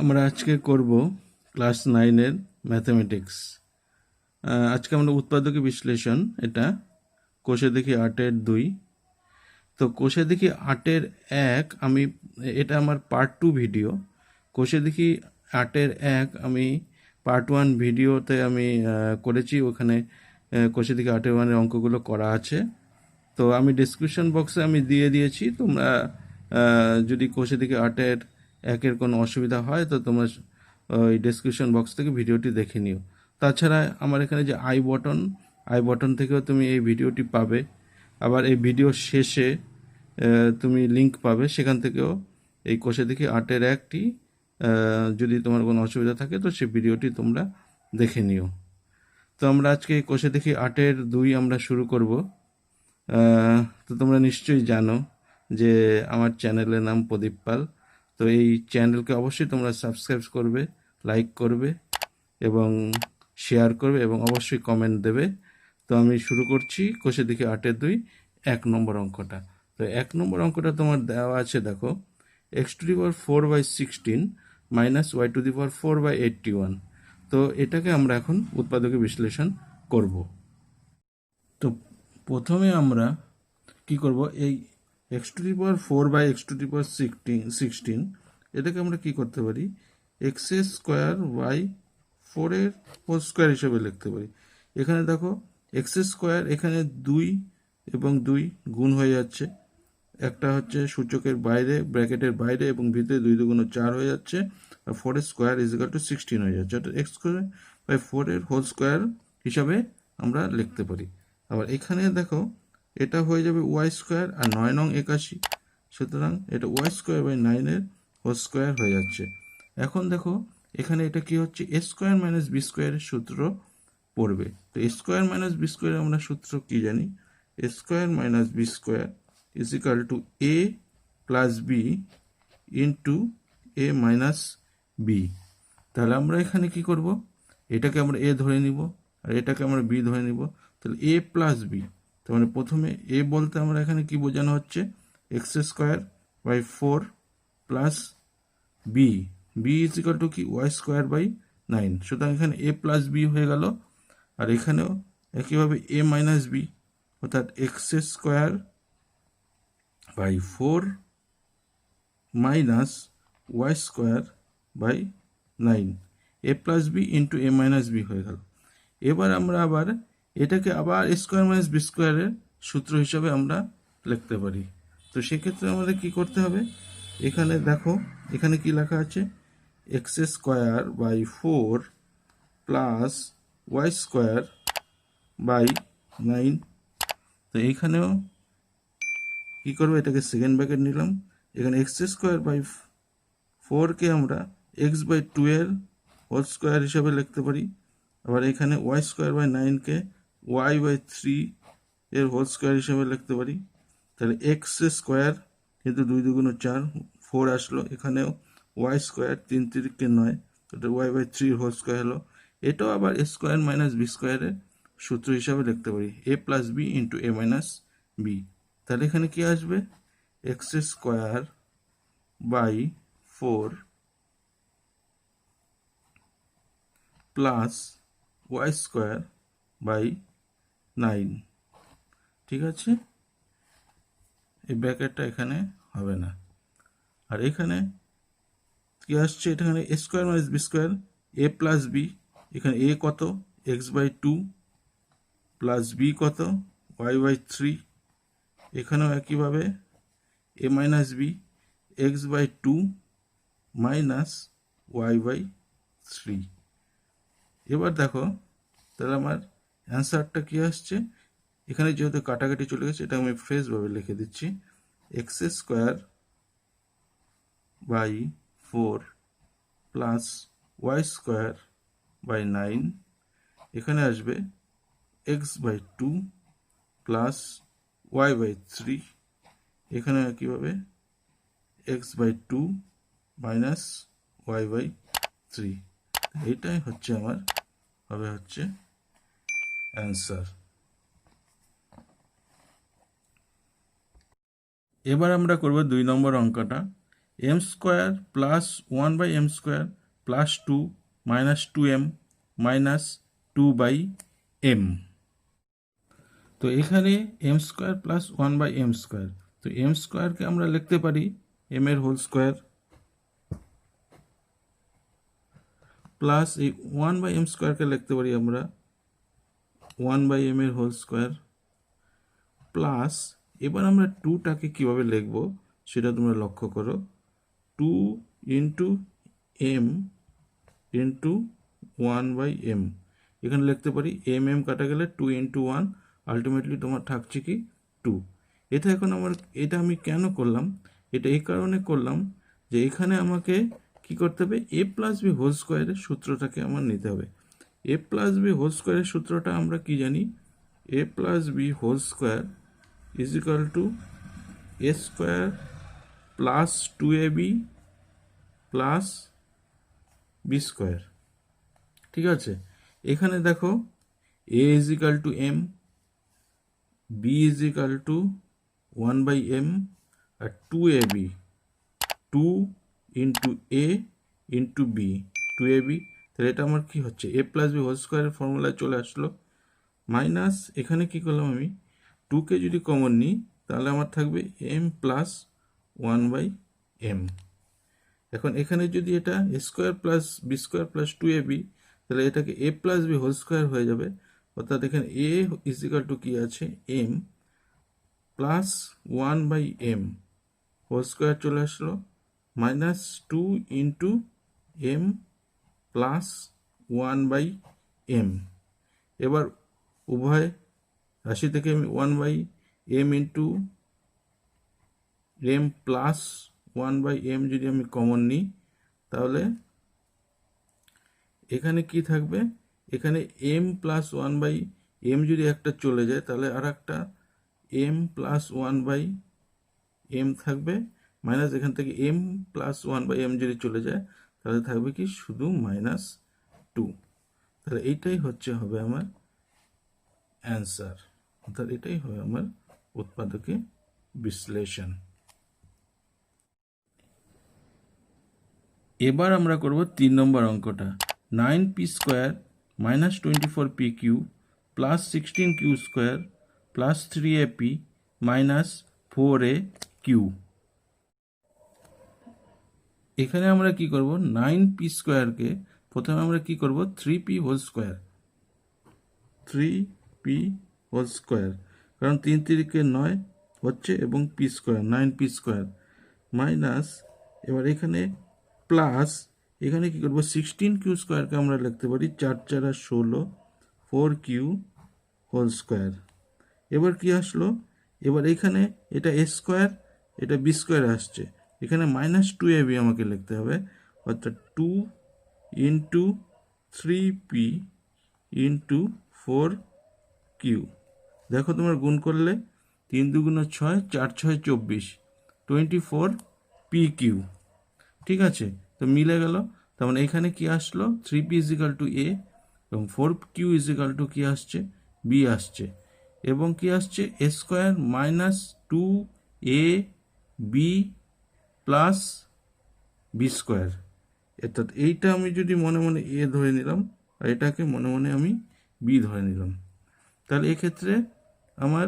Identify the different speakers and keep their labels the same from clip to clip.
Speaker 1: আমরা আজকে করব ক্লাস 9-এর ম্যাথমেটিক্স। আজকে আমরা উৎপাদকী বিশ্লেষণ, এটা কোষে দেখি 8-এর 2। তো কোষে দেখি 8-এর 1 আমি, এটা আমার পার্ট 2 ভিডিও। কোষে দেখি 8-এর 1 আমি পার্ট 1 ভিডিওতে আমি করেছি। ওখানে কোষে দেখি 8-এর 1-এর অঙ্কগুলো করা আছে। তো আমি ডিসক্রিপশন বক্সে আমি দিয়ে দিয়েছি। তোমরা যদি কোষে দেখি 8-এর 1-এর কোনো অসুবিধা হয় তো তোমরা ওই ডেসক্রিপশন বক্স থেকে ভিডিওটি দেখে নিও। তাছাড়া আমার এখানে যে আই বটন থেকেও তুমি এই ভিডিওটি পাবে। আবার এই ভিডিও শেষে তুমি লিংক পাবে, সেখান থেকেও এই কোষে দেখি 8-এর 1টি যদি তোমার কোনো অসুবিধা থাকে তো সেই ভিডিওটি তোমরা দেখে নিও। তো আমরা আজকে এই কোষে দেখি 8-এর 2 আমরা শুরু করব। তো তোমরা নিশ্চয়ই জানো যে আমার চ্যানেলের নাম প্রদীপ পাল। তো এই চ্যানেলকে অবশ্যই তোমরা সাবস্ক্রাইব করবে, লাইক করবে এবং শেয়ার করবে এবং অবশ্যই কমেন্ট দেবে। তো আমি শুরু করছি কোষে দেখি 8-এর 2 1 নম্বর অঙ্কটা। তো 1 নম্বর অঙ্কটা তোমার দেওয়া আছে, দেখো, x⁴/16 - y⁴/81। তো এটাকে আমরা এখন উৎপাদকে বিশ্লেষণ করব। তো প্রথমে আমরা কি করব, এই x⁴/x⁴16 এটাকে আমরা কি করতে পারি, x² / 4 হিসেবে লিখতে পারি। এখানে দেখো x², এখানে 2 এবং 2 গুণ হয়ে যাচ্ছে, একটা হচ্ছে সূচকের বাইরে, ব্র্যাকেটের বাইরে, এবং ভিতরে 2 2 4 হয়ে যাচ্ছে, আর 4² = 16 হয়ে যাচ্ছে। অর্থাৎ x²/4 হিসাবে আমরা লিখতে পারি। আবার এখানে দেখো এটা হয়ে যাবে y², আর 9 নং 81, সুতরাং এটা y²/9 হয়ে যাচ্ছে। এখন দেখো এখানে এটা কি হচ্ছে, a² - b² এর সূত্র পড়বে। তো a² - b² আমরা সূত্র কি জানি, a² - b² = a + b * a - b। তাহলে আমরা এখানে কি করব, এটাকে আমরা a ধরে নিব আর এটাকে আমরা b ধরে নিব। তাহলে a + b, তার মানে প্রথমে a বলতে আমরা এখানে কি বোঝানো হচ্ছে, x²/4 + b, b = কি, y²/9। সুতরাং এখানে a + b হয়ে গেল। আর এখানেও একইভাবে a - b, অর্থাৎ x² / 4 - y²/9, a + b * a - b হয়ে গেল। এবার আমরা আবার এটাকে আবার a² - b² এর সূত্র হিসাবে আমরা লিখতে পারি। তো সেক্ষেত্রে আমাদের কি করতে হবে, এখানে দেখো এখানে কি লেখা আছে, x² / 4 + y²/9। তো এইখানেও কি করবো, এটাকে সেকেন্ড ব্র্যাকেট নিলাম। এখানে x²/4 কে আমরা x/2 এর হোল স্কোয়ার হিসাবে লিখতে পারি। আবার এখানে y²/9 কে y/3 এর হোল স্কোয়ার হিসাবে লিখতে পারি। তাহলে x² কিন্তু 2 2 4, 4 আসলো, এখানেও y², 3 3 9, এটা y/3 হোল স্কোয়ার হলো। এটাও আবার a² - b² এর সূত্র হিসাবে লিখতে পারি, a + b * a - b। তাহলে এখানে কি আসবে, x² / 4 + y²/9। ঠিক আছে, এই ব্র্যাকেটটা এখানে হবে না। আর এখানে কি আসছে, এখানে a² - b², a + b, এখানে a কত, x/2 + b কত, y/3। এখানেও একইভাবে a - b, x/2 - y/3। এবার দেখো তাহলে আমার অ্যান্সারটা কি আসছে, এখানে যেহেতু কাটাকাটি চলে গেছে এটা আমি ফ্রেশভাবে লিখে দিচ্ছি, x² / 4 + y²/9, এখানে আসবে x/2 + y/3, এখানে একইভাবে x/2 - y/3। এইটাই হচ্ছে আমার হচ্ছে অ্যান্সার। এবার আমরা করব 2 নম্বর অঙ্কটা, M square plus 1/m square plus 2 minus 2m minus 2/m। তো এখানে M square plus 1/m square, তো এম স্কোয়ারকে আমরা লিখতে পারি এম এর হোল স্কোয়ার প্লাস এই 1/m স্কোয়ারকে লিখতে পারি আমরা 1/m এর হোল স্কোয়ার প্লাস, এবার আমরা 2টাকে কিভাবে লিখব সেটা তোমরা লক্ষ্য করো, 2 ইন্টু m ইন্টু 1/m। এখানে লিখতে পারি m কাটা গেলে 2 ইন্টু 1, আলটিমেটলি তোমার থাকছে কি 2। এটা এখন এটা আমি কেন করলাম, এটা এই কারণে করলাম যে এখানে আমাকে কি করতে হবে, a প্লাস বি হোল স্কোয়ারের সূত্রটাকে আমার নিতে হবে। a প্লাস বি হোল স্কোয়ারের সূত্রটা আমরা কি জানি, a plus B whole square is equal to a square plus 2ab plus B square. ঠিক আছে, এখানে দেখো a is equal to m, b is equal to 1/m আর 2ab, 2 into a into b, 2ab। তাহলে এটা আমার কি হচ্ছে, a প্লাস বি হোল স্কোয়ারের ফর্মুলায় চলে আসলো, মাইনাস এখানে কি করলাম আমি 2কে যদি কমন নিই তাহলে আমার থাকবে m প্লাস 1/m। এখন এখানে যদি এটা a square plus B square plus 2ab, তাহলে এটাকে a plus B whole square হয়ে যাবে, অর্থাৎ এখানে a ইজ ইকাল টু কি আছে m plus 1/m whole square চলে আসলো, minus 2 into m plus 1/m। এবার উভয় রাশি থেকে আমি 1/m into m plus 1/m যদি আমি কমন নিই তাহলে এখানে কি থাকবে, এখানে m প্লাস 1/m যদি একটা চলে যায় তাহলে আর একটা m প্লাস 1/m থাকবে, মাইনাস এখান থেকে m প্লাস 1/m যদি চলে যায় তাহলে থাকবে কি শুধু -2। তাহলে এইটাই হবে আমার অ্যান্সার, অর্থাৎ এটাই হবে আমার উৎপাদকে বিশ্লেষণ। এবার আমরা করব 3 নম্বর অঙ্কটা, 9p square minus 24p Q plus 16q square plus 3ap minus 4aq। এখানে আমরা কি করব, 9p স্কোয়ারকে প্রথমে আমরা কি করব 3p whole square, 3p whole square, কারণ 3 3 9 হচ্ছে এবং p square 9p square minus, এবার এখানে প্লাস এখানে কি করব 16q স্কোয়ারকে আমরা লিখতে পারি 4 4 16 4q হোল স্কোয়ার। এবার কি আসলো, এবার এখানে এটা a স্কোয়ার এটা b স্কোয়ার আসছে, এখানে -2ab আমাকে লিখতে হবে, অর্থাৎ 2 ইন্টু 3p ইন্টু 4q। দেখো তোমার গুণ করলে 3 2 6 4 6 24 24pq। ঠিক আছে, তো মিলে গেল, তার মানে এখানে কি আসলো 3p is equal to a এবং 4q ইজ ইকাল টু কি আসছে b আসছে, এবং কি আসছে a square minus 2ab plus B square. অর্থাৎ এইটা আমি যদি মনে মনে a ধরে নিলাম আর এটাকে মনে মনে আমি b ধরে নিলাম, তাহলে এক্ষেত্রে আমার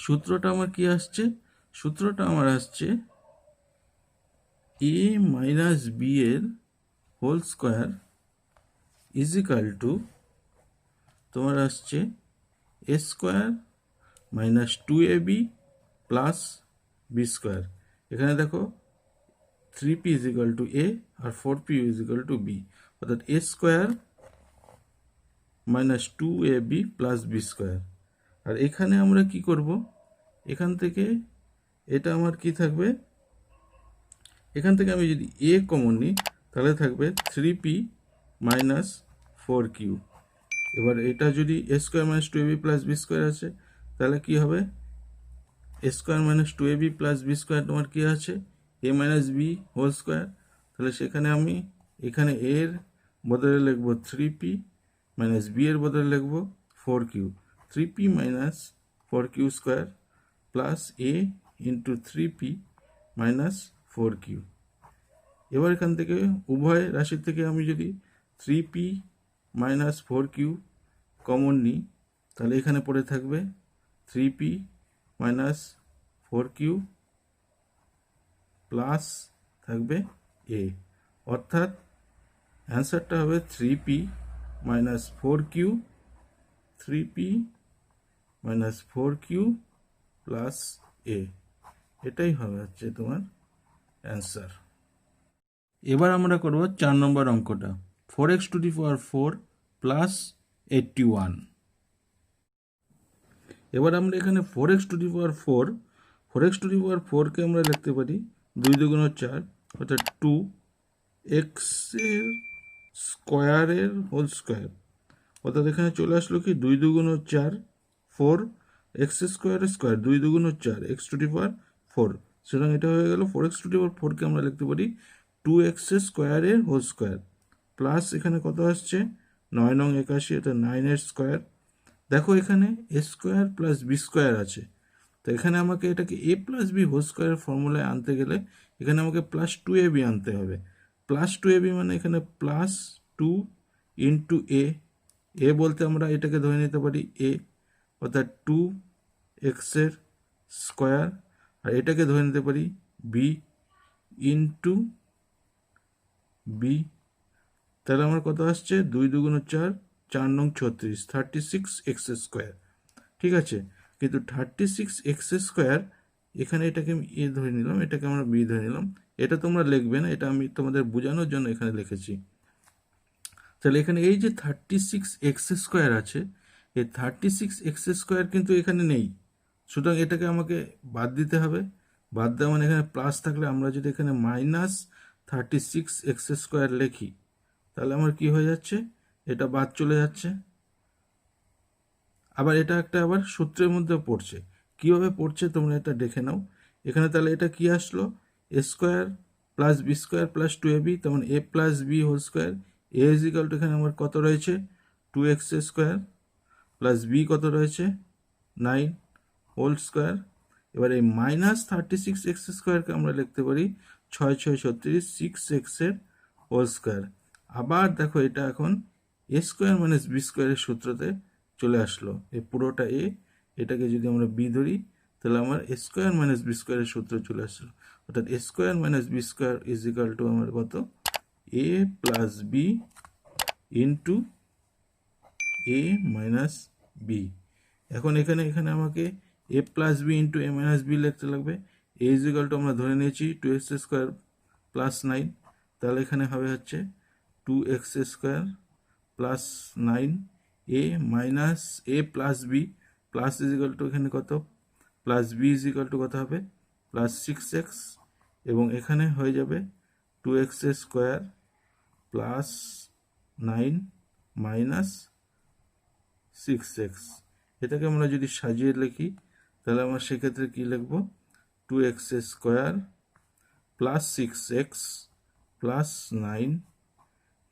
Speaker 1: সূত্রটা আমার কি আসছে, সূত্রটা আমার আসছে a মাইনাস বি এর whole square is equal to তোমার আসছে a square minus 2ab plus B square. এখানে দেখো 3p is equal to a আর 4p is equal to b, অর্থাৎ a square minus 2ab plus B square. আর এখানে আমরা কি করব, এখান থেকে এটা আমার কি থাকবে, এখান থেকে আমি যদি a কমন নিই তাহলে থাকবে 3p মাইনাস 4q। এবার এটা যদি a square minus 2ab plus B square আছে তাহলে কি হবে, a square minus 2ab plus B square তোমার কি আছে a minus B whole square, তাহলে সেখানে আমি এখানে a এর বদলে লিখব 3p মাইনাস b এর বদলে লিখব 4q, 3p minus 4q square plus a into 3p minus 4q। এবার এখান থেকে উভয় রাশি থেকে আমি যদি 3p মাইনাস 4q কমন নিই, তাহলে এখানে পড়ে থাকবে 3p মাইনাস 4q প্লাস থাকবে a, অর্থাৎ অ্যান্সারটা হবে 3p minus 4q, 3p minus 4q plus a, এটাই হবে হচ্ছে তোমার অ্যান্সার। এবার আমরা করব 4 নম্বর অঙ্কটা, 4x two the power 4 plus 81। এবার আমরা এখানে 4x two the power 4x two the power 4কে আমরা লিখতে পারি 2 দুগুণ 4, অর্থাৎ 2x এর স্কোয়ারের হোল স্কোয়ার, অর্থাৎ এখানে চলে আসলো কি 2 দুগুণ 4, 4 এক্স স্কোয়ারের স্কোয়ার, 2 দুগুণ 4 এক্স টু দি পাওয়ার 4, সুতরাং এটা হয়ে গেল 4x টু দি পাওয়ার 4কে আমরা লিখতে পারি 2x স্কোয়ারের হোল স্কোয়ার, প্লাস এখানে কত আসছে 9 নং 81, এটা 9 এর স্কোয়ার। দেখো এখানে A square plus B square আছে, তো এখানে আমাকে এটাকে এ প্লাস বি হোল স্কোয়ারের ফর্মুলায় আনতে গেলে এখানে আমাকে প্লাস 2ab আনতে হবে। প্লাস 2ab মানে এখানে প্লাস 2 ইন্টু এ বলতে আমরা এটাকে ধরে নিতে পারি এ, অর্থাৎ 2x এর স্কোয়ার, আর এটাকে ধরে নিতে পারি বি ইন্টু বি, তাহলে আমার কত আসছে 2 দুগুণ 4, 4 নং 36, 36x স্কোয়ার। ঠিক আছে, কিন্তু 36x স্কোয়ার এখানে এটাকে আমি এ ধরে নিলাম, এটাকে আমরা বি ধরে নিলাম, এটা তোমরা লিখবে না, এটা আমি তোমাদের বোঝানোর জন্য এখানে লিখেছি। তাহলে এখানে এই যে 36x স্কোয়ার আছে, এই 36x স্কোয়ার কিন্তু এখানে নেই, সুতরাং এটাকে আমাকে বাদ দিতে হবে। বাদ দেওয়া মানে এখানে প্লাস থাকলে আমরা যদি এখানে মাইনাস 36x স্কোয়ার লিখি, তাহলে আমার কি হয়ে যাচ্ছে, এটা বাদ চলে যাচ্ছে। আবার এটা একটা আবার সূত্রের মধ্যে পড়ছে, কিভাবে পড়ছে তোমরা এটা দেখে নাও। এখানে তাহলে এটা কি আসলো, A square plus B square plus 2ab, তেমন A plus B whole square, A is equal to এখানে আমার কত রয়েছে 2x স্কোয়ার, প্লাস বি কত রয়েছে 9 হোল স্কোয়ার। এবার এই মাইনাস 36x স্কোয়ারকে আমরা লিখতে পারি 6 6 36, 6x এর হোল স্কোয়ার। আবার দেখো এটা এখন এ স্কোয়ার মাইনাস বি স্কোয়ারের সূত্রতে চলে আসলো, এই পুরোটা এ, এটাকে যদি আমরা বি ধরি তাহলে আমার এ স্কোয়ার মাইনাস বি স্কোয়ারের সূত্র চলে আসলো, অর্থাৎ A square minus B square is equal to আমার কত A plus B into A minus B. এখন এখানে আমাকে A plus B into A minus B লিখতে লাগবে। এ ইজ ইকাল টু আমরা ধরে নিয়েছি 2x স্কোয়ার প্লাস 9, তাহলে এখানে হবে হচ্ছে 2x square plus 9 A minus A plus B, plus is equal to এখানে কত plus B is equal to কত হবে প্লাস 6x, এবং এখানে হয়ে যাবে 2x square plus 9 minus 6x। এটাকে আমরা যদি সাজিয়ে লিখি তাহলে আমরা সেক্ষেত্রে কি লিখব 2x square plus 6x plus 9,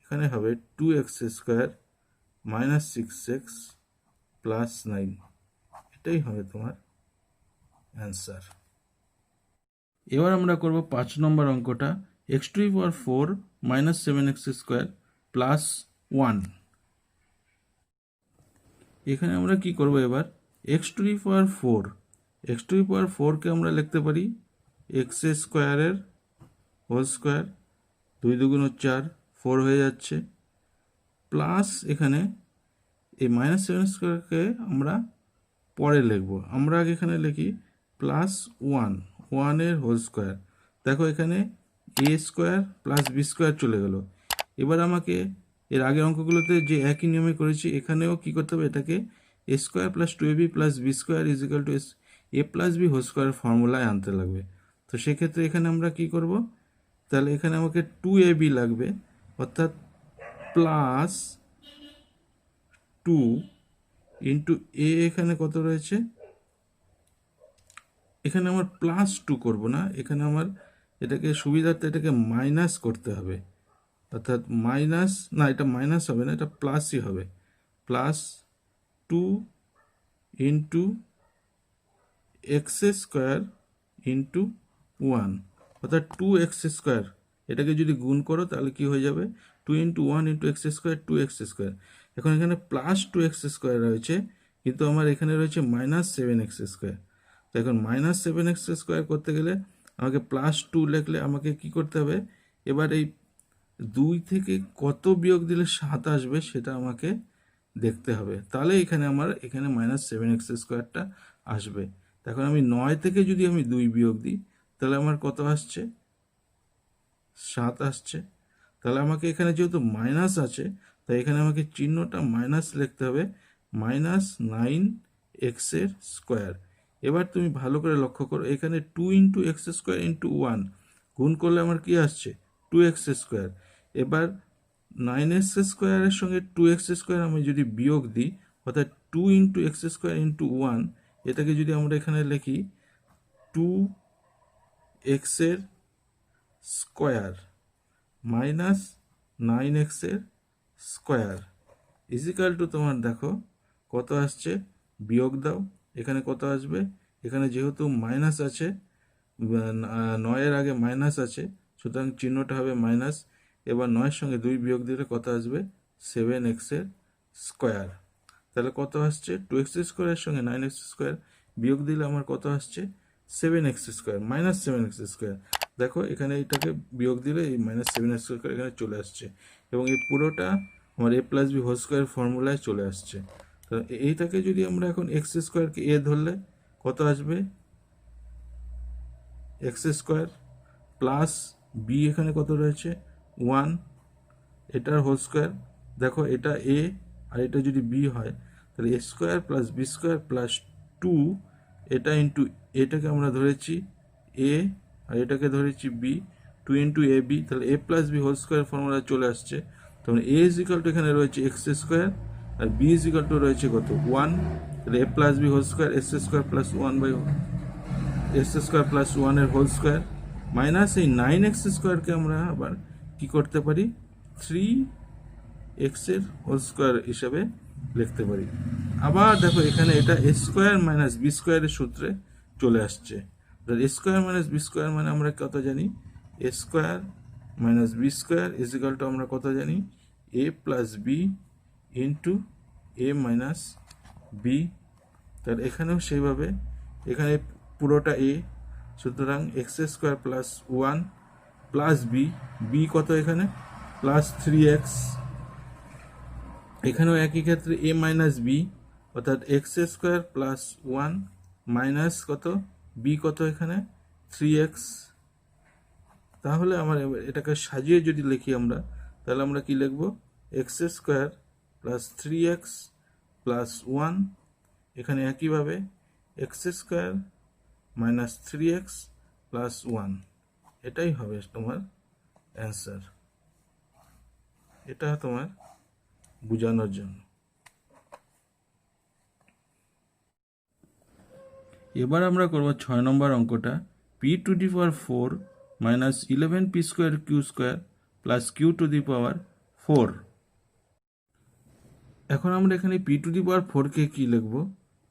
Speaker 1: এখানে হবে 2x square minus 6x plus 9, এটাই হবে তোমার অ্যান্সার। এবার আমরা করব 5 নম্বর অঙ্কটা, x to the power 4 minus 7x square plus 1। এখানে আমরা কি করব এবার x to the power 4, x to the power 4কে আমরা লিখতে পারি x স্কোয়ারের হোল স্কোয়ার, 2 দুগুণ 4, 4 হয়ে যাচ্ছে, প্লাস এখানে এই মাইনাস 7 স্কোয়ারকে আমরা পরে লিখব, আমরা আগে এখানে লিখি প্লাস 1 এর হোল স্কোয়ার। দেখো এখানে A square plus B square চলে গেল। এবার আমাকে এর আগের অঙ্কগুলোতে যে একই নিয়মে করেছি এখানেও কি করতে হবে, এটাকে A square plus 2ab plus B square is equal to A plus B whole square ফর্মুলায় আনতে লাগবে। তো সেক্ষেত্রে এখানে আমরা কি করব, তাহলে এখানে আমাকে 2ab লাগবে, অর্থাৎ প্লাস 2 ইন্টু এ, এখানে কত রয়েছে, এখানে আমার প্লাস 2 করব না, এখানে আমার এটাকে সুবিধার্থে এটাকে মাইনাস করতে হবে, অর্থাৎ মাইনাস না, এটা মাইনাস হবে না, এটা প্লাসই হবে, plus 2 into x square into 1, অর্থাৎ 2x²। এটাকে যদি গুণ করো তাহলে কি হয়ে যাবে, 2 × 1 × x², 2x²। এখন এখানে প্লাস 2x² রয়েছে, কিন্তু আমার এখানে রয়েছে -7x²। তো এখন -7x² করতে গেলে আমাকে +2 লিখলে আমাকে কি করতে হবে, এবার এই 2 থেকে কত বিয়োগ দিলে 7 আসবে সেটা আমাকে দেখতে হবে। তাহলে এখানে আমার এখানে -7x² আসবে। এখন আমি 9 থেকে যদি আমি 2 বিয়োগ দিই তাহলে আমার কত আসছে, 7 আসছে। তাহলে আমাকে এখানে যেহেতু মাইনাস আছে, তাই এখানে আমাকে চিহ্নটা মাইনাস লিখতে হবে, -9x²। এবার তুমি ভালো করে লক্ষ্য করো, এখানে 2 × x² × 1 গুণ করলে আমার কি আসছে, 2x²। এবার 9x² এর সঙ্গে 2x² আমি যদি বিয়োগ দিই, অর্থাৎ 2 × x² × 1, এটাকে যদি আমরা এখানে লিখি 2x² -9x² ইজিক্যাল টু তোমার দেখো কত আসছে, বিয়োগ দাও, এখানে কত আসবে, এখানে যেহেতু মাইনাস আছে, 9 এর আগে মাইনাস আছে, সুতরাং চিহ্নটা হবে মাইনাস। এবার 9-এর সঙ্গে 2 বিয়োগ দিলে কত আসবে, 7x²। তাহলে কত আসছে, 2x² এর সঙ্গে 9x² বিয়োগ দিলে আমার কত আসছে, 7x² -7x²। দেখো এখানে এটাকে বিয়োগ দিলে এই -7x² এখানে চলে আসছে, এবং এই পুরোটা আমার a+b² ফর্মুলায় চলে আসছে। তো এইটাকে যদি আমরা এখন x² a ধরলে কত আসবে, x² প্লাস b, এখানে কত রয়েছে 1, এটার হোল স্কোয়ার। দেখো এটা a আর এটা যদি b হয় তাহলে a² + b² + 2, এটা ইন্টু এটাকে আমরা ধরেছি a আর এটাকে ধরেছি b, 2 × ab, তাহলে a+b² ফর্মুলা চলে আসছে। তখন a = এখানে রয়েছে x² আর b = রয়েছে কত 1, তাহলে a+b² s² + 1/s² + 1 এর হোল স্কোয়ার মাইনাস এই 9x² কে আমরা আবার কি করতে পারি, 3x এর হোল স্কোয়ার হিসাবে লিখতে পারি। আবার দেখো এখানে এটা a² - b² এর সূত্রে চলে আসছে। a² - b² মানে আমরা কত জানি, a² - b² = আমরা কত জানি, a + b × a - b। তাহলে এখানেও সেইভাবে, এখানে পুরোটা a, সুতরাং x² + 1 + b কত, এখানে +3x। এখানেও একই ক্ষেত্রে a - b, অর্থাৎ x² + 1 মাইনাস কত, b কত, এখানে 3x। তাহলে আমার এটাকে সাজিয়ে যদি লিখি আমরা, তাহলে আমরা কি লিখব, x² + 3x + 1, এখানে একইভাবে x² - 3x + 1, এটাই হবে তোমার অ্যান্সার। এটা তোমার বোঝানোর জন্য। এবার আমরা করব 6 নম্বর অঙ্কটা, p⁴ - 11p² q² + q⁴। এখন আমরা এখানে p⁴ কে কি লিখব,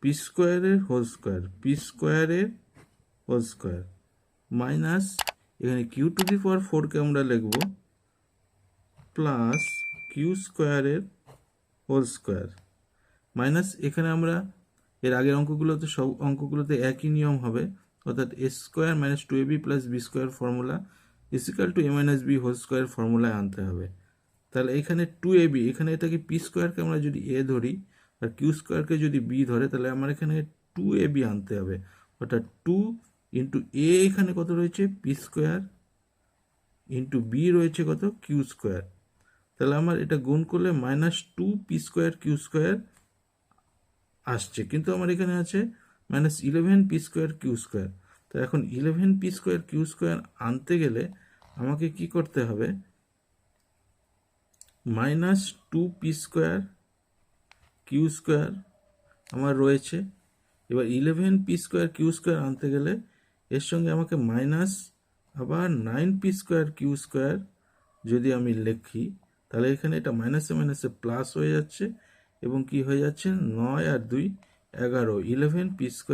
Speaker 1: p² এর হোল স্কোয়ার মাইনাস এখানে q⁴ কে আমরা লিখব প্লাস q² এর হোল স্কোয়ার মাইনাস, এখানে আমরা এর আগের অঙ্কগুলোতে সব অঙ্কগুলোতে একই নিয়ম হবে, অর্থাৎ a² - 2ab + b² formula = a - b² ফর্মুলায় আনতে হবে। তাহলে এখানে 2ab, এখানে এটাকে p² কে আমরা যদি a ধরি আর q² কে যদি b ধরে, তাহলে আমার এখানে 2ab আনতে হবে, অর্থাৎ 2 × a এখানে কত রয়েছে, p² × b রয়েছে কত, q²। তাহলে আমার এটা গুণ করলে -2p² q² আসছে, কিন্তু আমার এখানে আছে -11p² q²। তো এখন 11p² q² আনতে গেলে আমাকে কি করতে হবে, -2p² q² আমার রয়েছে। এবার 11p² q² আনতে গেলে এর সঙ্গে আমাকে মাইনাস আবার 9p² q² যদি আমি লিখি, তাহলে এখানে এটা মাইনাসে মাইনাসে প্লাস হয়ে যাচ্ছে, এবং কি হয়ে যাচ্ছে, 9 আর 2 11, 11p²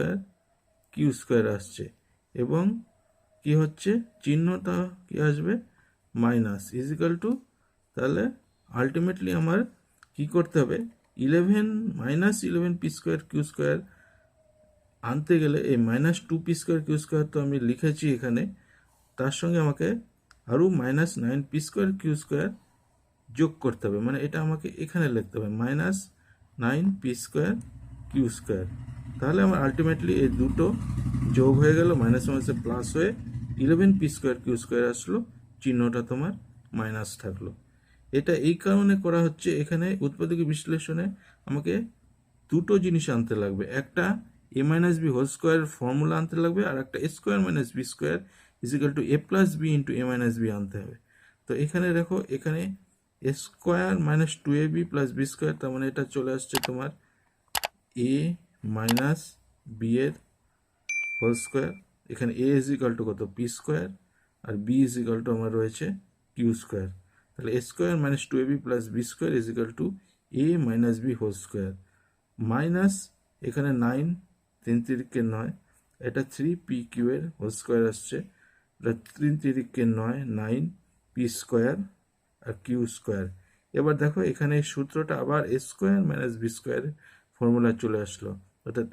Speaker 1: q² আসছে, এবং কি হচ্ছে, চিহ্নটা কি আসবে, মাইনাস ইজিক্যাল টু, তাহলে আলটিমেটলি আমার কি করতে হবে, 11 minus 11 P square Q square আনতে গেলে এই minus 2 P square Q square তো আমি লিখেছি এখানে, তার সঙ্গে আমাকে আরও minus 9 P square Q square যোগ করতে হবে, মানে এটা আমাকে এখানে লিখতে হবে minus 9 P square Q square. তাহলে আমার আলটিমেটলি এই দুটো যোগ হয়ে গেল, মাইনাস মাইনাসে প্লাস হয়ে 11 পি স্কোয়ার কিউ স্কোয়ার আসলো, চিহ্নটা তোমার মাইনাস থাকলো। এটা এই কারণে করা হচ্ছে, এখানে উৎপাদক বিশ্লেষণে আমাকে দুটো জিনিস আনতে লাগবে, একটা A minus B whole square formula আনতে লাগবে, আর একটা A square minus B square is equal to A plus B into A minus B আনতে হবে। তো এখানে দেখো, এখানে A square minus 2ab plus B square, তার মানে এটা চলে আসছে তোমার এ মাইনাস বি এর হোল স্কোয়ার। এখানে এ ইজ ইকাল টু কত, পি স্কোয়ার, আর বি ইজ ইকাল টু আমার রয়েছে কিউ স্কোয়ার। তাহলে A square minus 2ab plus B square is equal to A minus B whole square, minus এখানে 9 3 তিরিকে 9, এটা 3pq এর হোল স্কোয়ার আসছে, এটা 3 তিরিকে 9 9 পি স্কোয়ার আর কিউ স্কোয়ার। এবার দেখো এখানে এই সূত্রটা আবার A square minus B square formula চলে আসলো, অর্থাৎ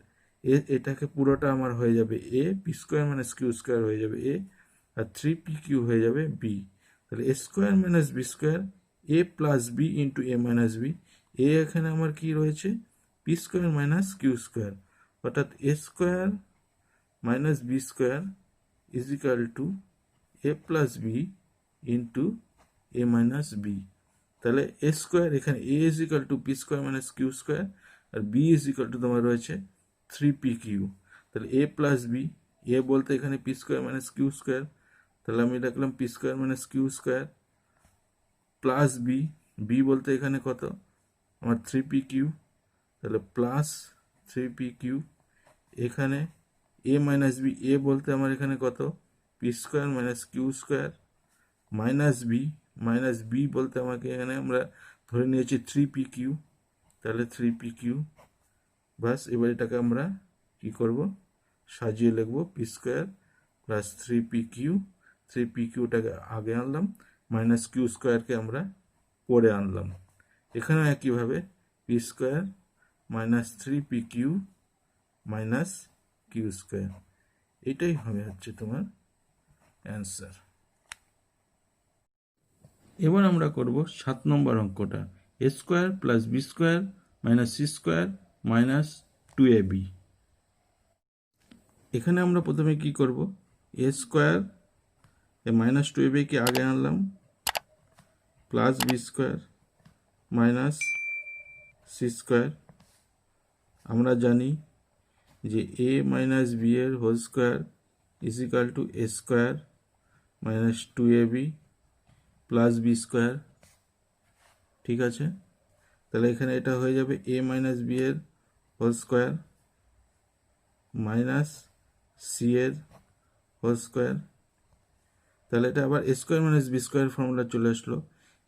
Speaker 1: এটাকে পুরোটা আমার হয়ে যাবে A, P square minus Q square হয়ে যাবে এ, আর 3pq হয়ে যাবে বি। তাহলে A square minus B square A plus B into A minus B, A এখানে আমার কি রয়েছে, P square minus Q square, অর্থাৎ A square minus B square is equal to A plus B into A minus B. তাহলে A square, এখানে A is equal to P square minus Q square, আর B is equal to তোমার রয়েছে 3pq। তাহলে A plus B, A বলতে এখানে P square minus Q square, তাহলে আমি রাখলাম P square minus Q square, plus B, B বলতে এখানে কত আমার 3pq, তাহলে প্লাস 3pq, এখানে এ মাইনাস বি, এ বলতে আমার এখানে কত, P square minus Q square, minus B বলতে আমাকে এখানে আমরা ধরে নিয়েছি 3pq, তাহলে 3pq, বাস এবার এটাকে আমরা কি করব, সাজিয়ে লিখবো, পি স্কোয়ার প্লাস 3pq, 3pqটাকে আগে আনলাম, মাইনাস কিউ স্কোয়ারকে আমরা পরে আনলাম। এখানেও একইভাবে P square minus 3pq minus Q square, এটাই হবে হচ্ছে তোমার অ্যান্সার। এবার আমরা করব 7 নম্বর অঙ্কটা, A square plus B square minus C square minus 2ab। এখানে আমরা প্রথমে কি করব, এ স্কোয়ার মাইনাস 2ab কে আগে আনলাম, plus B square minus C square. আমরা জানি যে এ মাইনাস বি এর whole square is equal to A square minus 2ab plus B square, ঠিক আছে। তাহলে এখানে এটা হয়ে যাবে এ মাইনাস বি এর হোল স্কোয়ার মাইনাস সি এর হোল স্কোয়ার। তাহলে এটা আবার A square minus B square formula চলে আসলো।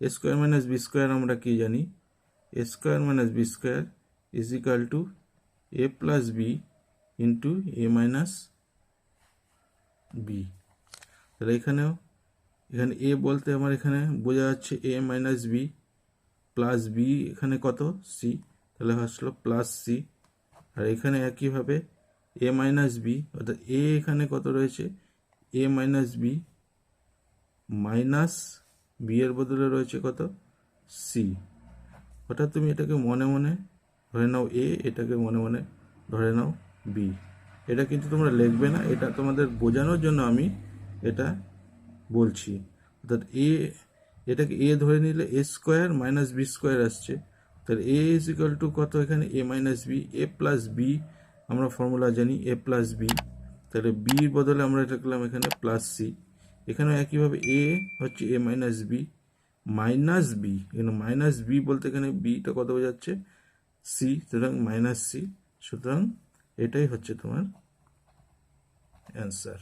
Speaker 1: A square minus B square আমরা কি জানি, A square minus B square is equal to A plus B into A minus B. তাহলে এখানে এ বলতে আমার এখানে বোঝা যাচ্ছে A minus B, plus B এখানে কত, সি, তাহলে আসলো প্লাস সি। আর এখানে একইভাবে এ মাইনাস বি, অর্থাৎ এ এখানে কত রয়েছে, এ মাইনাস বি, মাইনাস বি এর বদলে রয়েছে কত, সি। অর্থাৎ তুমি এটাকে মনে মনে ধরে নাও এ, এটাকে মনে মনে ধরে নাও বি। এটা কিন্তু তোমরা লিখবে না, এটা তোমাদের বোঝানোর জন্য আমি এটা বলছি। অর্থাৎ এটাকে এ ধরে নিলে এ স্কোয়ার মাইনাস বি স্কোয়ার আসছে, তাহলে এ ইজ ইকাল টু কত, এখানে এ মাইনাস বি, এ প্লাস বি আমরা ফর্মুলা জানি এ প্লাস বি, তাহলে বির বদলে আমরা লিখলাম এখানে প্লাস সি। এখানে একইভাবে এ হচ্ছে এ মাইনাস বি, মাইনাস বি, এখানে মাইনাস বি বলতে এখানে বিটা কত বোঝাচ্ছে, সি, সুতরাং মাইনাস সি। সুতরাং এটাই হচ্ছে তোমার অ্যান্সার।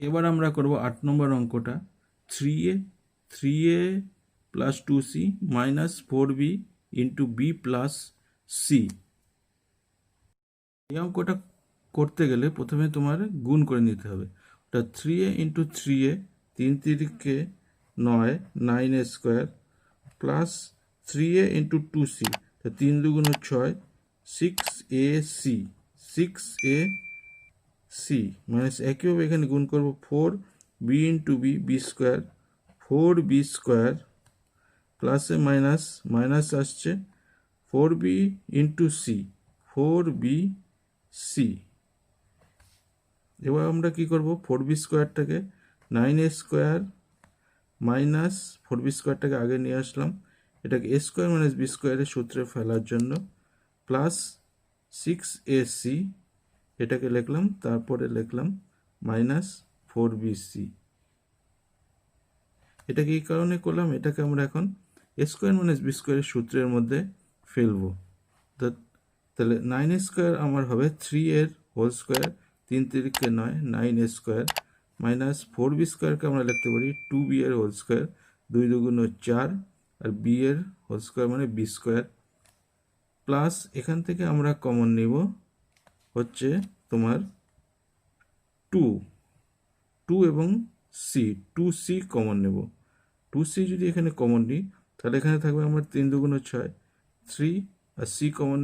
Speaker 1: এবার আমরা করব 8 নম্বর অঙ্কটা, 3a plus 2c minus 4b into B plus C. এই অঙ্কটা করতে গেলে প্রথমে তোমার গুণ করে নিতে হবে। ওটা 3a into 3a, 3 3 9, 9a square, plus 3a into 2c, 3 2 6, 6ac, 6ac minus একইভাবে এখানে গুণ করবো 4b into b square, 4b square, প্লাসে মাইনাস মাইনাস আসছে 4b ইন্টু c, 4bc। এবার আমরা কি করব, 4b স্কোয়ারটাকে 9a square minus 4b স্কোয়ারটাকে আগে নিয়ে আসলাম, এটাকে a স্কোয়ার মাইনাস b স্কোয়ারের সূত্রে ফেলার জন্য, প্লাস 6ac, এটাকে লিখলাম, তারপরে লিখলাম মাইনাস 4bc। এটাকে এই কারণে করলাম, এটাকে আমরা এখন a স্কোয়ার মাইনাস b স্কোয়ারের সূত্রের মধ্যে ফেলবো। তাহলে 9a স্কোয়ার আমার হবে 3 এর whole square, 3 3 9, 9a square, minus 4b স্কোয়ারকে আমরা লিখতে পারি 2b এর হোল স্কোয়ার, 2 2 4, আর b এর হোল স্কোয়ার মানে b স্কোয়ার, প্লাস এখান থেকে আমরা কমন নিব হচ্ছে তোমার 2 এবং c, 2c কমন নেব। 2c যদি এখানে কমন নিই তাহলে এখানে থাকবে আমার 3 2 6, 3, আর c কমন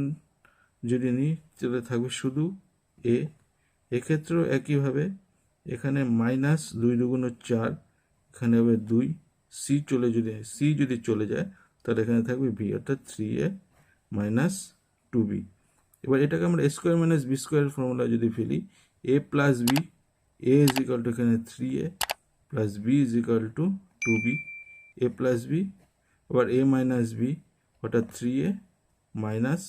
Speaker 1: যদি নিই তাহলে থাকবে শুধু a। এক্ষেত্রেও একইভাবে এখানে মাইনাস 2 2 4, এখানে হবে 2, c যদি চলে যায় তাহলে এখানে থাকবে b, অর্থাৎ 3a মাইনাস 2b। এবার এটাকে আমরা a স্কোয়ার মাইনাস b স্কোয়ারের ফর্মুলা যদি ফেলি, a plus b, a is equal to এখানে 3a plus b is equal two 2b, a plus b, আবার a মাইনাস b, অর্থাৎ 3a minus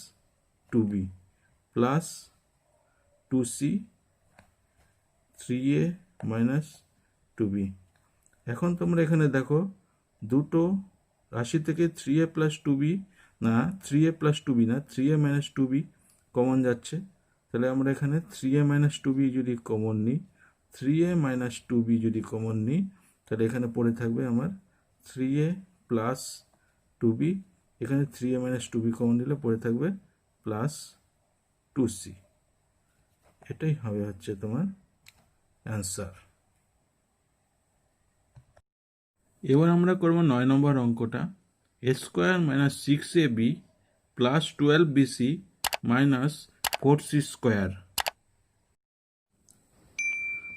Speaker 1: 2b, plus 2c, 3a minus 2b। এখন তোমরা এখানে দেখো দুটো রাশি থেকে 3a প্লাস 2b না, 3a প্লাস 2b না, 3a মাইনাস 2b কমন যাচ্ছে। তাহলে আমরা এখানে 3a মাইনাস 2b যদি কমন নিই, 3a মাইনাস 2b যদি কমন নিই, তাহলে এখানে পড়ে থাকবে আমার 3a প্লাস 2b, এখানে 3a মাইনাস 2b কমন নিলে পড়ে থাকবে প্লাস 2c। এটাই হবে হচ্ছে তোমার অ্যান্সার। এবার আমরা করব 9 নম্বর অঙ্কটা, a square minus 6ab plus 12bc minus 4c square.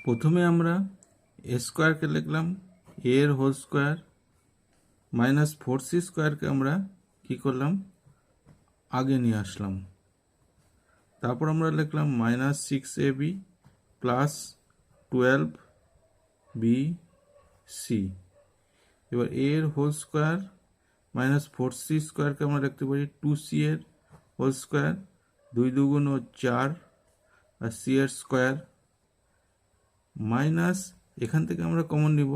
Speaker 1: প্রথমে আমরা a স্কোয়ারকে লিখলাম a এর হোল স্কোয়ার, মাইনাস 4c স্কোয়ারকে আমরা কি করলাম, আগে নিয়ে আসলাম। তারপর আমরা লিখলাম মাইনাস 6ab প্লাস 12bc। এবার a এর হোল স্কোয়ার মাইনাস 4c স্কোয়ারকে আমরা লিখতে পারি 2c এর হোল স্কোয়ার, 2 2 4, আর c এর স্কোয়ার, মাইনাস এখান থেকে আমরা কমন নিব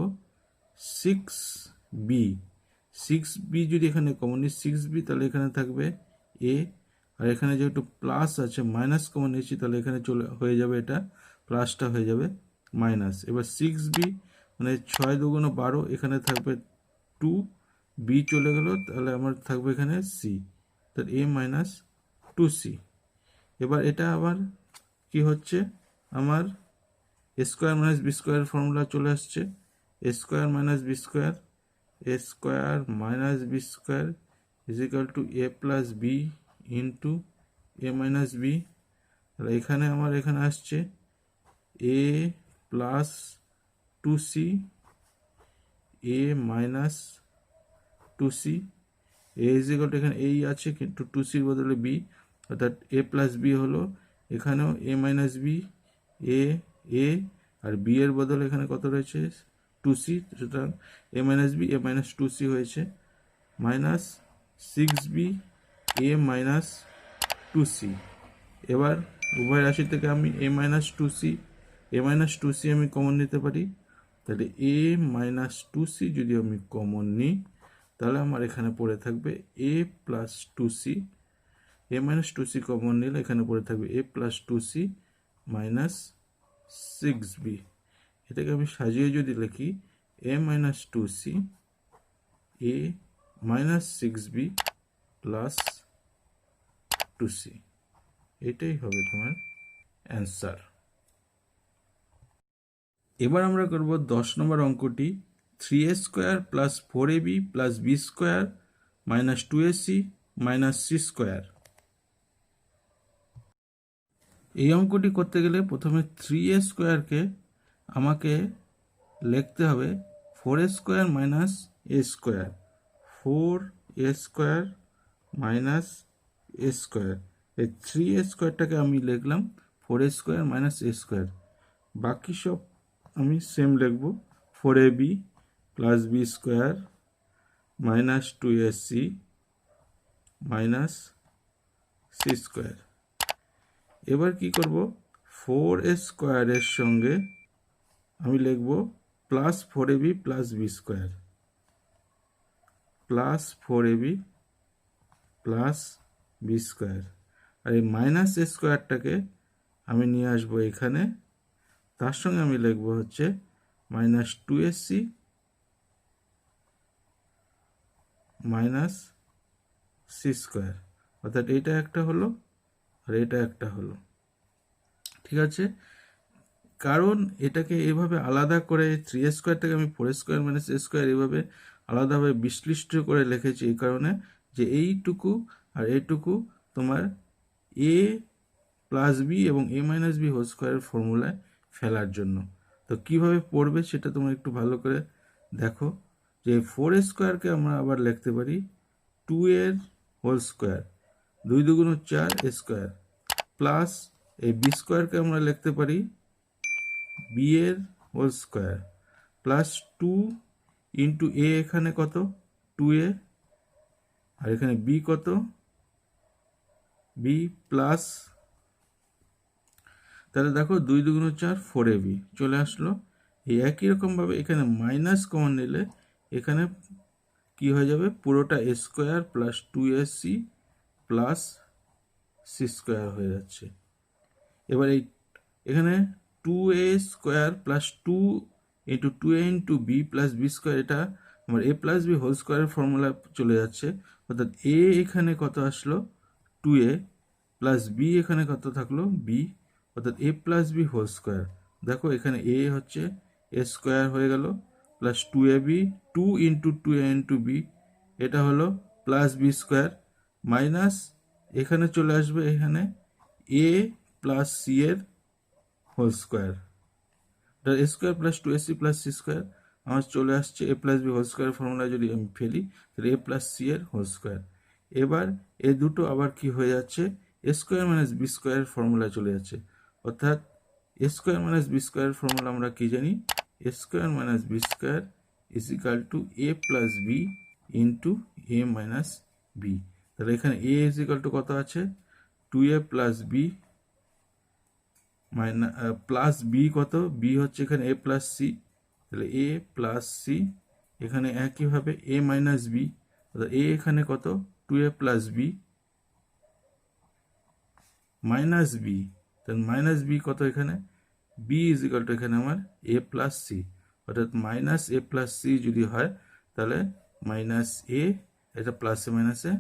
Speaker 1: 6b, 6b যদি এখানে কমন নিই 6b, তাহলে এখানে থাকবে a, আর এখানে যেহেতু প্লাস আছে মাইনাস কমন নিয়েছি তাহলে এখানে হয়ে যাবে, এটা প্লাসটা হয়ে যাবে মাইনাস। এবার 6b মানে 6 2 12, এখানে থাকবে 2b চলে গেল, তাহলে আমার থাকবে এখানে c, তাহলে a মাইনাস 2c। এবার এটা আবার কি হচ্ছে, আমার a স্কোয়ার মাইনাস বি স্কোয়ারের ফর্মুলা চলে আসছে, a square minus B square, a square minus B square is equal to a plus B into a minus B. তাহলে এখানে আমার এখানে আসছে a plus 2c, a minus 2c, a is equal to এখানে এই আছে কিন্তু 2cর বদলে b, অর্থাৎ a প্লাস বি হলো এখানেও a মাইনাস বি, a আর b এর বদলে এখানে কত রয়েছে 2c, সুতরাং a minus B a minus 2c হয়েছে, minus 6b a minus 2c। এবার উভয় রাশি থেকে আমি a মাইনাস 2c আমি কমন নিতে পারি, তাহলে a মাইনাস 2c যদি আমি কমন নিই তাহলে আমার এখানে পড়ে থাকবে a plus 2c, a minus 2c common নিলে এখানে পড়ে থাকবে a plus 2c minus 6b। এটাকে আমি সাজিয়ে যদি লিখি a minus 2c, a minus 6b plus 2c, এটাই হবে তোমার অ্যান্সার। এবার আমরা করব 10 নম্বর অঙ্কটি, 3a square plus 4ab plus B square minus 2ac minus C square. এই অঙ্কটি করতে গেলে প্রথমে 3a স্কোয়ারকে আমাকে লিখতে হবে 4a স্কোয়ার মাইনাস এ স্কোয়ার, 4a স্কোয়ার মাইনাস এ স্কোয়ার। এই 3a স্কোয়ারটাকে আমি লিখলাম 4a স্কোয়ার মাইনাস এ স্কোয়ার। বাকি সব আমি সেম লিখব, 4ab plus B square minus 2ac minus C square. এবার কি করব, 4a স্কোয়ারের সঙ্গে আমি লিখব plus 4ab plus B square, plus 4ab plus B square. আর এই মাইনাস এ স্কোয়ারটাকে আমি নিয়ে আসবো এখানে, তার সঙ্গে আমি লিখব হচ্ছে minus 2ac minus C square. অর্থাৎ এটা একটা হলো আর এটা একটা হলো, ঠিক আছে। কারণ এটাকে এভাবে আলাদা করে 3a স্কোয়ারটাকে আমি 4a স্কোয়ার মাইনাস এ স্কোয়ার এভাবে আলাদাভাবে বিশ্লিষ্ট করে লিখেছি এই কারণে যে এইটুকু আর এইটুকু তোমার এ প্লাস বি এবং এ মাইনাস বি হোল স্কোয়ারের ফর্মুলায় ফেলার জন্য। তো কিভাবে পড়বে সেটা তোমরা একটু ভালো করে দেখো, যে 4a স্কোয়ারকে আমরা আবার লিখতে পারি 2 এর হোল স্কোয়ার, 2 দুগুণ 4 এ স্কোয়ার, প্লাস এই বি স্কোয়ারকে আমরা লিখতে পারি বি এর হোল স্কোয়ার, প্লাস 2 ইন্টু এ, এখানে কত 2a, আর এখানে বি কত বি, প্লাস তাহলে দেখো 2 দুগুণ 4 4ab চলে আসলো। এই একই রকমভাবে এখানে মাইনাস কমন নিলে এখানে কি হয়ে যাবে, পুরোটা A square plus 2ac plus C square হয়ে যাচ্ছে। এবার এই এখানে 2a square plus 2 into 2a into B plus B square, এটা আমার এ প্লাস বি হোল স্কোয়ারের ফর্মুলা চলে যাচ্ছে। অর্থাৎ এ এখানে কত আসলো 2a, প্লাস বি এখানে কত থাকলো বি, অর্থাৎ এ প্লাস বি হোল স্কোয়ার। দেখো এখানে এ হচ্ছে এ স্কোয়ার হয়ে গেল, plus 2ab 2 into 2a into B, এটা হলো প্লাস বি স্কোয়ার, মাইনাস এখানে চলে আসবে এখানে এ প্লাস সি এর whole square, A square plus 2ac plus C square আমার চলে আসছে A plus B whole square formula যদি আমি ফেলি তাহলে এ প্লাস সি এর হোল স্কোয়ার। এবার এ দুটো আবার কি হয়ে যাচ্ছে, এ স্কোয়ার মাইনাস বি স্কোয়ারের ফর্মুলা চলে যাচ্ছে। অর্থাৎ এ স্কোয়ার মাইনাস বি স্কোয়ারের ফর্মুলা আমরা কি জানি, A square minus B square is equal to A plus B into A minus B. তাহলে এখানে এ ইজ ইকাল টু কত আছে 2a plus B minus plus B কত, বি হচ্ছে এখানে এ প্লাস সি, তাহলে এ প্লাস সি, এখানে একইভাবে এ মাইনাস বি, অর্থাৎ এ এখানে কত 2a plus B minus B, তাহলে মাইনাস বি কত এখানে বি ইজ ইকাল টু এখানে আমার এ প্লাস সি, অর্থাৎ মাইনাস এ প্লাস সি যদি হয় তাহলে মাইনাস এ, এটা প্লাসে মাইনাসে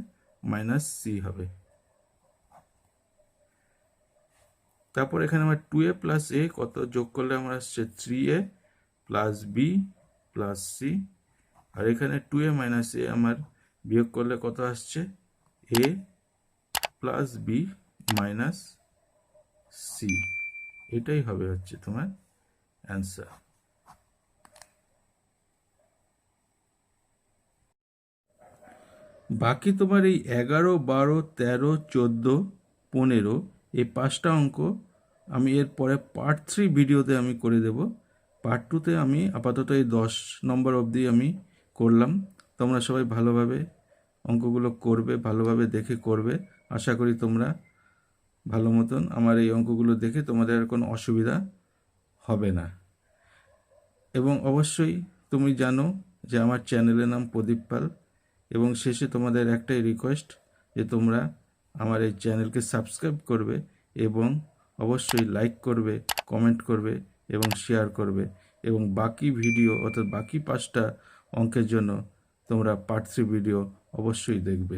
Speaker 1: মাইনাস সি হবে। তারপর এখানে আমার 2a প্লাস এ কত যোগ করলে আমার আসছে 3a plus B plus C, আর এখানে 2a মাইনাস এ আমার বিয়োগ করলে কত আসছে A plus B minus C. এটাই হবে হচ্ছে তোমার অ্যান্সার। বাকি তোমার এই 11, 12, 13, 14, 15 এই 5টা অঙ্ক আমি এর পরে পার্ট 3 ভিডিওতে আমি করে দেব। পার্ট 2তে আমি আপাতত এই 10 নম্বর অবধি আমি করলাম। তোমরা সবাই ভালোভাবে অঙ্কগুলো করবে, ভালোভাবে দেখে করবে। আশা করি তোমরা ভালো মতন আমার এই অঙ্কগুলো দেখে তোমাদের আর কোনো অসুবিধা হবে না। এবং অবশ্যই তুমি জানো যে আমার চ্যানেলের নাম প্রদীপ পাল, এবং শেষে তোমাদের একটাই রিকোয়েস্ট যে তোমরা আমার এই চ্যানেলকে সাবস্ক্রাইব করবে এবং অবশ্যই লাইক করবে, কমেন্ট করবে এবং শেয়ার করবে, এবং বাকি ভিডিও অর্থাৎ বাকি 5টা অঙ্কের জন্য তোমরা পার্ট 3 ভিডিও অবশ্যই দেখবে।